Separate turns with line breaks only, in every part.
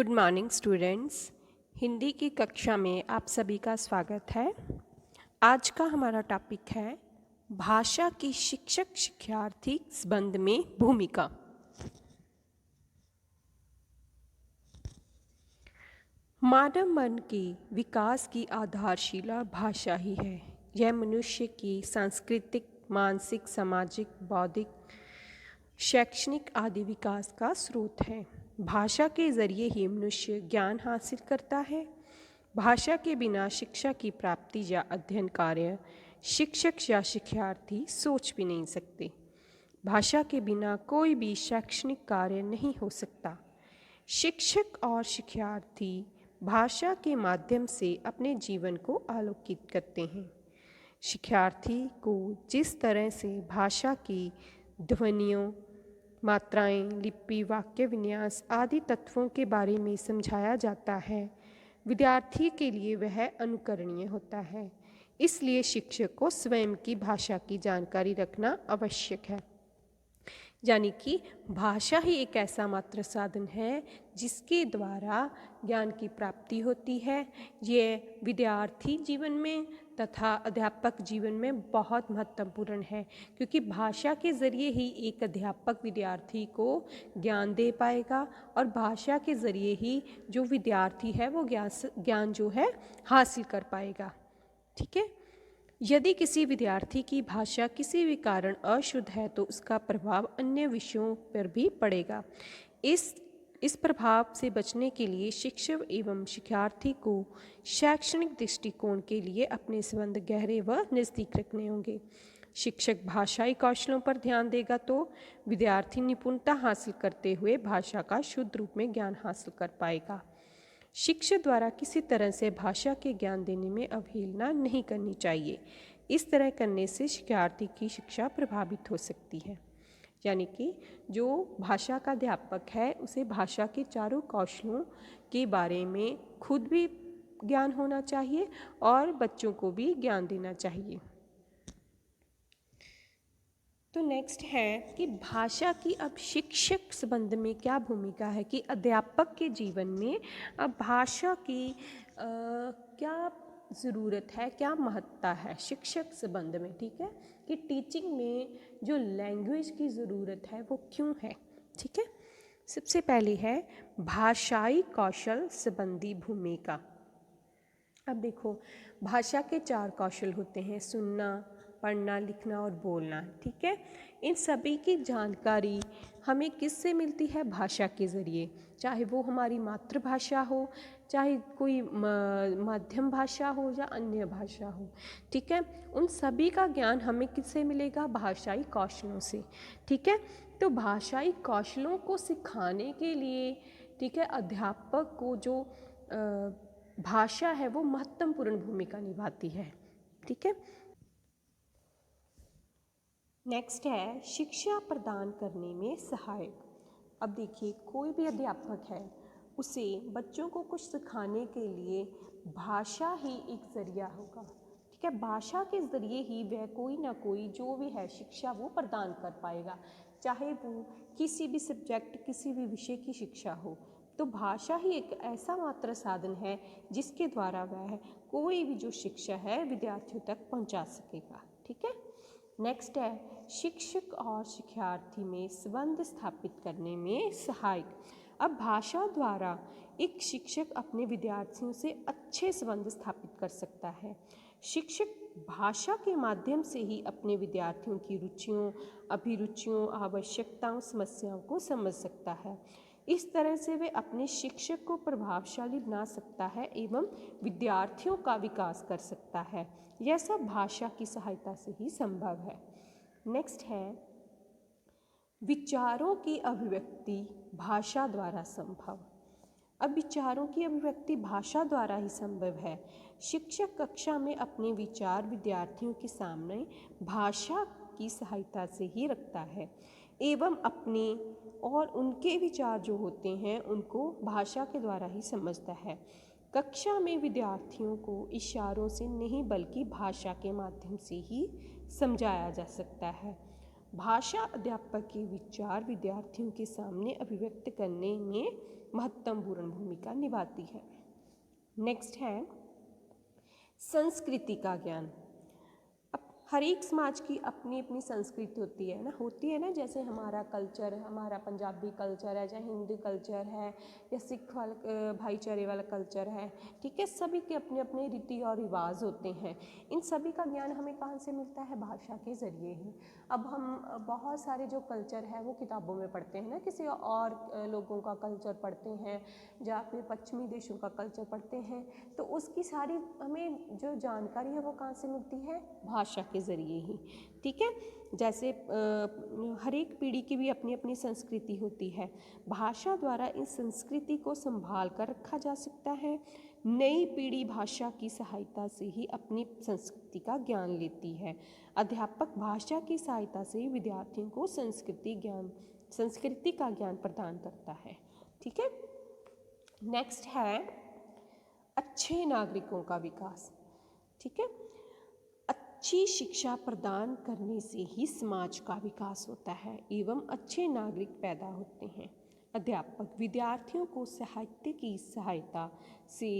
Good morning students. Hindi की कक्षा में आप सभी का स्वागत है। आज का हमारा टॉपिक है भाषा की शिक्षक शिक्षार्थी संबंध में भूमिका। मानव मन के विकास की आधारशिला भाषा ही है। यह मनुष्य की सांस्कृतिक, मानसिक, सामाजिक, बौद्धिक, शैक्षणिक आदि विकास का स्रोत है। भाषा के जरिए ही मनुष्य ज्ञान हासिल करता है। भाषा के बिना शिक्षा की प्राप्ति या अध्ययन कार्य शिक्षक या शिक्षार्थी सोच भी नहीं सकते। भाषा के बिना कोई भी शैक्षणिक कार्य नहीं हो सकता। शिक्षक और शिक्षार्थी भाषा के माध्यम से अपने जीवन को आलोकित करते हैं। शिक्षार्थी को जिस तरह से भाषा की ध्वनियों, मात्राएं, लिपि, वाक्य विन्यास आदि तत्वों के बारे में समझाया जाता है, विद्यार्थी के लिए वह अनुकरणीय होता है। इसलिए शिक्षक को स्वयं की भाषा की जानकारी रखना आवश्यक है। यानी कि भाषा ही एक ऐसा मात्र साधन है जिसके द्वारा ज्ञान की प्राप्ति होती है। ये विद्यार्थी जीवन में तथा अध्यापक जीवन में बहुत महत्वपूर्ण है, क्योंकि भाषा के ज़रिए ही एक अध्यापक विद्यार्थी को ज्ञान दे पाएगा और भाषा के ज़रिए ही जो विद्यार्थी है वो ज्ञान जो है हासिल कर पाएगा। ठीक है। यदि किसी विद्यार्थी की भाषा किसी भी कारण अशुद्ध है तो उसका प्रभाव अन्य विषयों पर भी पड़ेगा। इस प्रभाव से बचने के लिए शिक्षक एवं शिक्षार्थी को शैक्षणिक दृष्टिकोण के लिए अपने संबंध गहरे व नज़दीक रखने होंगे। शिक्षक भाषाई कौशलों पर ध्यान देगा तो विद्यार्थी निपुणता हासिल करते हुए भाषा का शुद्ध रूप में ज्ञान हासिल कर पाएगा। शिक्षक द्वारा किसी तरह से भाषा के ज्ञान देने में अवहेलना नहीं करनी चाहिए। इस तरह करने से शिक्षार्थी की शिक्षा प्रभावित हो सकती है। यानी कि जो भाषा का अध्यापक है उसे भाषा के चारों कौशलों के बारे में खुद भी ज्ञान होना चाहिए और बच्चों को भी ज्ञान देना चाहिए। तो नेक्स्ट है कि भाषा की अब शिक्षक संबंध में क्या भूमिका है, कि अध्यापक के जीवन में अब भाषा की क्या ज़रूरत है, क्या महत्ता है शिक्षक संबंध में। ठीक है, कि टीचिंग में जो लैंग्वेज की ज़रूरत है वो क्यों है। ठीक है, सबसे पहले है भाषाई कौशल संबंधी भूमिका। अब देखो, भाषा के 4 कौशल होते हैं: सुनना, पढ़ना, लिखना और बोलना। ठीक है, इन सभी की जानकारी हमें किससे मिलती है? भाषा के ज़रिए। चाहे वो हमारी मातृभाषा हो, चाहे कोई माध्यम भाषा हो या अन्य भाषा हो। ठीक है, उन सभी का ज्ञान हमें किससे मिलेगा? भाषाई कौशलों से। ठीक है, तो भाषाई कौशलों को सिखाने के लिए, ठीक है, अध्यापक को जो भाषा है वो महत्वपूर्ण भूमिका निभाती है। ठीक है, नेक्स्ट है शिक्षा प्रदान करने में सहायक। अब देखिए, कोई भी अध्यापक है उसे बच्चों को कुछ सिखाने के लिए भाषा ही एक ज़रिया होगा। ठीक है, भाषा के ज़रिए ही वह कोई ना कोई जो भी है शिक्षा वो प्रदान कर पाएगा, चाहे वो किसी भी सब्जेक्ट, किसी भी विषय की शिक्षा हो। तो भाषा ही एक ऐसा मात्र साधन है जिसके द्वारा वह कोई भी जो शिक्षा है विद्यार्थियों तक पहुंचा सकेगा। ठीक है, नेक्स्ट है शिक्षक और शिक्षार्थी में संबंध स्थापित करने में सहायक। अब भाषा द्वारा एक शिक्षक अपने विद्यार्थियों से अच्छे संबंध स्थापित कर सकता है। शिक्षक भाषा के माध्यम से ही अपने विद्यार्थियों की रुचियों, अभिरुचियों, आवश्यकताओं, समस्याओं को समझ सकता है। इस तरह से वे अपने शिक्षक को प्रभावशाली बना सकता है एवं विद्यार्थियों का विकास कर सकता है। यह सब भाषा की सहायता से ही संभव है। नेक्स्ट है विचारों की अभिव्यक्ति भाषा द्वारा संभव। अब विचारों की अभिव्यक्ति भाषा द्वारा ही संभव है। शिक्षक कक्षा में अपने विचार विद्यार्थियों के सामने भाषा की सहायता से ही रखता है एवं अपने और उनके विचार जो होते हैं उनको भाषा के द्वारा ही समझता है। कक्षा में विद्यार्थियों को इशारों से नहीं बल्कि भाषा के माध्यम से ही समझाया जा सकता है। भाषा अध्यापक के विचार विद्यार्थियों के सामने अभिव्यक्त करने में महत्वपूर्ण भूमिका निभाती है। नेक्स्ट है संस्कृति का ज्ञान। अब हर एक समाज की अपनी अपनी संस्कृति होती है ना, जैसे हमारा कल्चर, हमारा पंजाबी कल्चर है, चाहे हिंदू कल्चर है, या सिख वाला भाईचारे वाला कल्चर है, ठीक है। सभी के अपने अपने रीति और रिवाज होते हैं। इन सभी का ज्ञान हमें कहाँ से मिलता है? भाषा के ज़रिए ही। अब हम बहुत सारे जो कल्चर है वो किताबों में पढ़ते हैं ना, किसी और लोगों का कल्चर पढ़ते हैं या फिर पश्चिमी देशों का कल्चर पढ़ते हैं, तो उसकी सारी हमें जो जानकारी है वो कहाँ से मिलती है? भाषा के ज़रिए ही, ठीक है। जैसे हर एक पीढ़ी की भी अपनी अपनी संस्कृति होती है। भाषा द्वारा इस संस्कृति को संभाल कर रखा जा सकता है। नई पीढ़ी भाषा की सहायता से ही अपनी संस्कृति का ज्ञान लेती है। अध्यापक भाषा की सहायता से विद्यार्थियों को संस्कृति का ज्ञान प्रदान करता है, ठीक है। नेक्स्ट है अच्छे नागरिकों का विकास, ठीक है। अच्छी शिक्षा प्रदान करने से ही समाज का विकास होता है एवं अच्छे नागरिक पैदा होते हैं। अध्यापक विद्यार्थियों को साहित्य की सहायता से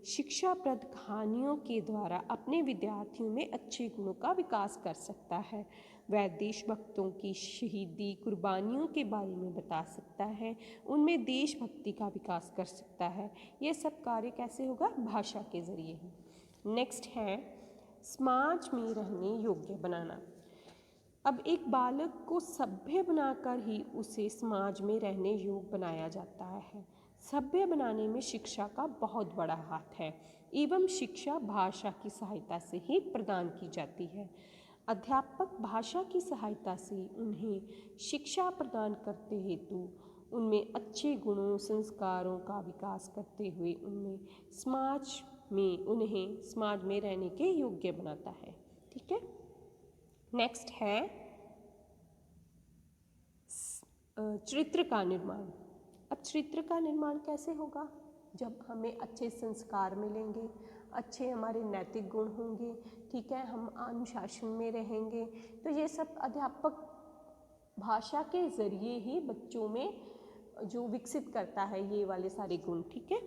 शिक्षाप्रद कहानियों के द्वारा अपने विद्यार्थियों में अच्छे गुणों का विकास कर सकता है। वह देशभक्तों की शहीदी कुर्बानियों के बारे में बता सकता है, उनमें देशभक्ति का विकास कर सकता है। ये सब कार्य कैसे होगा? भाषा के ज़रिए ही। नेक्स्ट है समाज में रहने योग्य बनाना। अब एक बालक को सभ्य बनाकर ही उसे समाज में रहने योग्य बनाया जाता है। सभ्य बनाने में शिक्षा का बहुत बड़ा हाथ है एवं शिक्षा भाषा की सहायता से ही प्रदान की जाती है। अध्यापक भाषा की सहायता से उन्हें शिक्षा प्रदान करते हेतु उनमें अच्छे गुणों संस्कारों का विकास करते हुए उन्हें समाज में रहने के योग्य बनाता है, ठीक है। नेक्स्ट है चरित्र का निर्माण। अब चरित्र का निर्माण कैसे होगा? जब हमें अच्छे संस्कार मिलेंगे, अच्छे हमारे नैतिक गुण होंगे, ठीक है, हम अनुशासन में रहेंगे, तो ये सब अध्यापक भाषा के ज़रिए ही बच्चों में जो विकसित करता है ये वाले सारे गुण, ठीक है।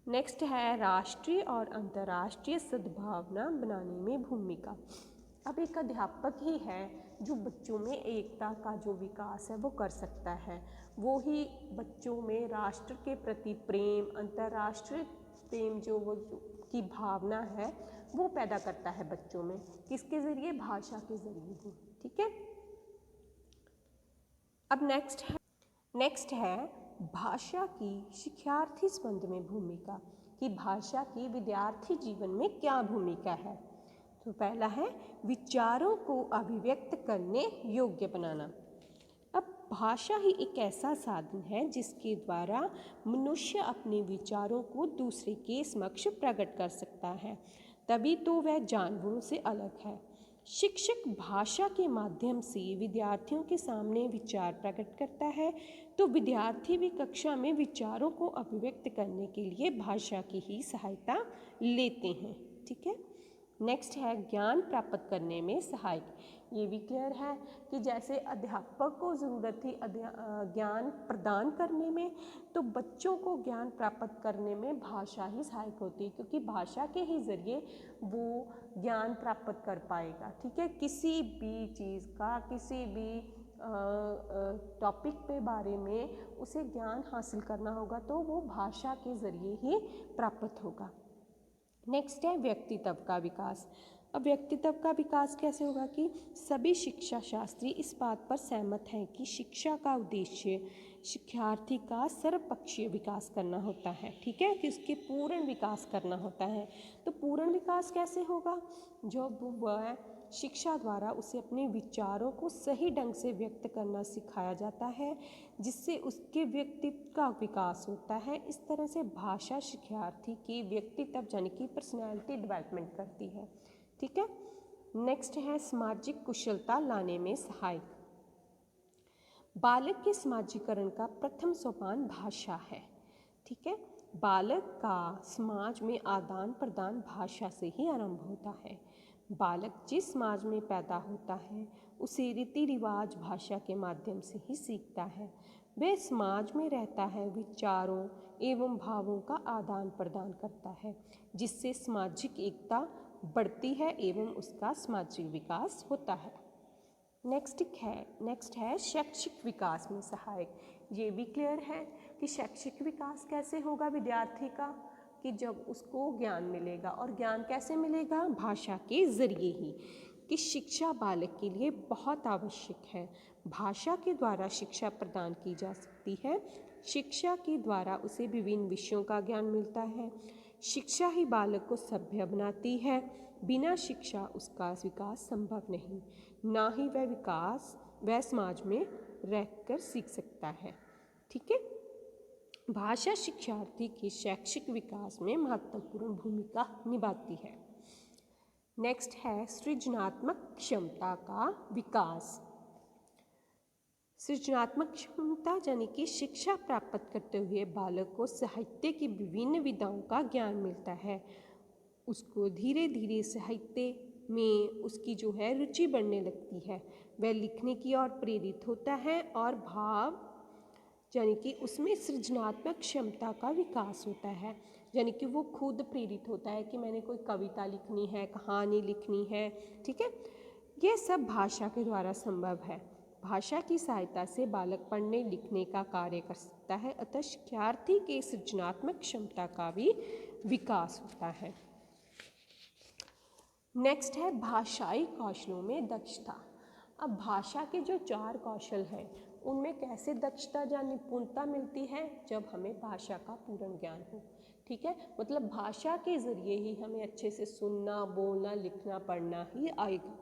नेक्स्ट है राष्ट्रीय और अंतर्राष्ट्रीय सद्भावना बनाने में भूमिका। अब एक अध्यापक ही है जो बच्चों में एकता का जो विकास है वो कर सकता है। वो ही बच्चों में राष्ट्र के प्रति प्रेम, अंतर्राष्ट्रीय प्रेम जो की भावना है वो पैदा करता है बच्चों में। किसके ज़रिए? भाषा के ज़रिए ही, ठीक है। अब नेक्स्ट है भाषा की शिक्षार्थी संबंध में भूमिका, कि भाषा की विद्यार्थी जीवन में क्या भूमिका है। तो पहला है विचारों को अभिव्यक्त करने योग्य बनाना। अब भाषा ही एक ऐसा साधन है जिसके द्वारा मनुष्य अपने विचारों को दूसरे के समक्ष प्रकट कर सकता है, तभी तो वह जानवरों से अलग है। शिक्षक भाषा के माध्यम से विद्यार्थियों के सामने विचार प्रकट करता है, तो विद्यार्थी भी कक्षा में विचारों को अभिव्यक्त करने के लिए भाषा की ही सहायता लेते हैं, ठीक है। नेक्स्ट है ज्ञान प्राप्त करने में सहायक। ये भी क्लियर है कि जैसे अध्यापक को ज़रूरत थी ज्ञान प्रदान करने में, तो बच्चों को ज्ञान प्राप्त करने में भाषा ही सहायक होती है, क्योंकि भाषा के ही ज़रिए वो ज्ञान प्राप्त कर पाएगा, ठीक है। किसी भी चीज़ का, किसी भी टॉपिक पे बारे में उसे ज्ञान हासिल करना होगा तो वो भाषा के ज़रिए ही प्राप्त होगा। नेक्स्ट है व्यक्तित्व का विकास। अब व्यक्तित्व का विकास कैसे होगा? कि सभी शिक्षा शास्त्री इस बात पर सहमत हैं कि शिक्षा का उद्देश्य शिक्षार्थी का सर्वपक्षीय विकास करना होता है, ठीक है, कि उसके पूर्ण विकास करना होता है। तो पूर्ण विकास कैसे होगा? जब वह शिक्षा द्वारा उसे अपने विचारों को सही ढंग से व्यक्त करना सिखाया जाता है, जिससे उसके व्यक्तित्व का विकास होता है। इस तरह से भाषा शिक्षार्थी की व्यक्तित्व यानी कि पर्सनैलिटी डेवलपमेंट करती है, ठीक है। नेक्स्ट है सामाजिक कुशलता लाने में सहायक। बालक के समाजीकरण का प्रथम सोपान भाषा है, ठीक है। बालक का समाज में आदान प्रदान भाषा से ही आरंभ होता है। बालक जिस समाज में पैदा होता है उसे रीति रिवाज भाषा के माध्यम से ही सीखता है। वह समाज में रहता है, विचारों एवं भावों का आदान प्रदान करता है, जिससे सामाजिक एकता बढ़ती है एवं उसका सामाजिक विकास होता है। नेक्स्ट है शैक्षिक विकास में सहायक। ये भी क्लियर है कि शैक्षिक विकास कैसे होगा विद्यार्थी का, कि जब उसको ज्ञान मिलेगा, और ज्ञान कैसे मिलेगा, भाषा के ज़रिए ही, कि शिक्षा बालक के लिए बहुत आवश्यक है। भाषा के द्वारा शिक्षा प्रदान की जा सकती है। शिक्षा के द्वारा उसे विभिन्न विषयों का ज्ञान मिलता है। शिक्षा ही बालक को सभ्य बनाती है। बिना शिक्षा उसका विकास संभव नहीं, ना ही वह समाज में रहकर सीख सकता है। ठीक है। भाषा शिक्षार्थी के शैक्षिक विकास में महत्वपूर्ण भूमिका निभाती है। नेक्स्ट है सृजनात्मक क्षमता का विकास। सृजनात्मक क्षमता यानी कि शिक्षा प्राप्त करते हुए बालक को साहित्य की विभिन्न विधाओं का ज्ञान मिलता है। उसको धीरे धीरे साहित्य में उसकी जो है रुचि बढ़ने लगती है। वह लिखने की ओर प्रेरित होता है और भाव यानी कि उसमें सृजनात्मक क्षमता का विकास होता है। यानी कि वो खुद प्रेरित होता है कि मैंने कोई कविता लिखनी है, कहानी लिखनी है। ठीक है। यह सब भाषा के द्वारा संभव है। भाषा की सहायता से बालक पढ़ने लिखने का कार्य कर सकता है, अतः शिक्षार्थी के सृजनात्मक क्षमता का भी विकास होता है। नेक्स्ट है भाषाई कौशलों में दक्षता। अब भाषा के जो 4 कौशल हैं उनमें कैसे दक्षता या निपुणता मिलती है, जब हमें भाषा का पूर्ण ज्ञान हो। ठीक है। मतलब भाषा के ज़रिए ही हमें अच्छे से सुनना, बोलना, लिखना, पढ़ना ही आएगा।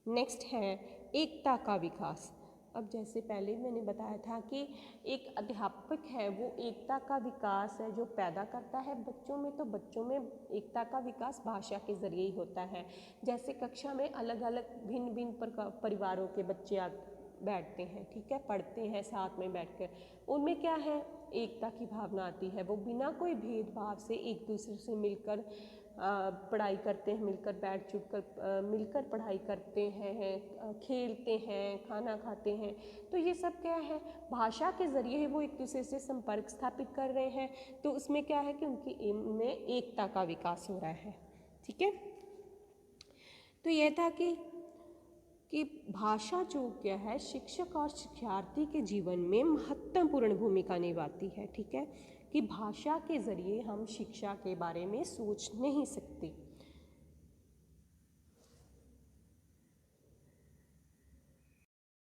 नेक्स्ट है एकता का विकास। अब जैसे पहले मैंने बताया था कि एक अध्यापक है वो एकता का विकास है जो पैदा करता है बच्चों में, तो बच्चों में एकता का विकास भाषा के ज़रिए ही होता है। जैसे कक्षा में अलग अलग भिन्न भिन्न परिवारों के बच्चे बैठते हैं, ठीक है, पढ़ते हैं साथ में बैठकर, उनमें क्या है, एकता की भावना आती है। वो बिना कोई भेदभाव से एक दूसरे से मिलकर पढ़ाई करते हैं, मिलकर बैठ जुट कर मिलकर पढ़ाई करते हैं, खेलते हैं, खाना खाते हैं। तो ये सब क्या है, भाषा के ज़रिए वो एक दूसरे से संपर्क स्थापित कर रहे हैं। तो उसमें क्या है कि उनकी में एकता का विकास हो रहा है। ठीक है। तो यह था कि भाषा जो क्या है शिक्षक और शिक्षार्थी के जीवन में महत्वपूर्ण भूमिका निभाती है। ठीक है। कि भाषा के ज़रिए हम शिक्षा के बारे में सोच नहीं सकते।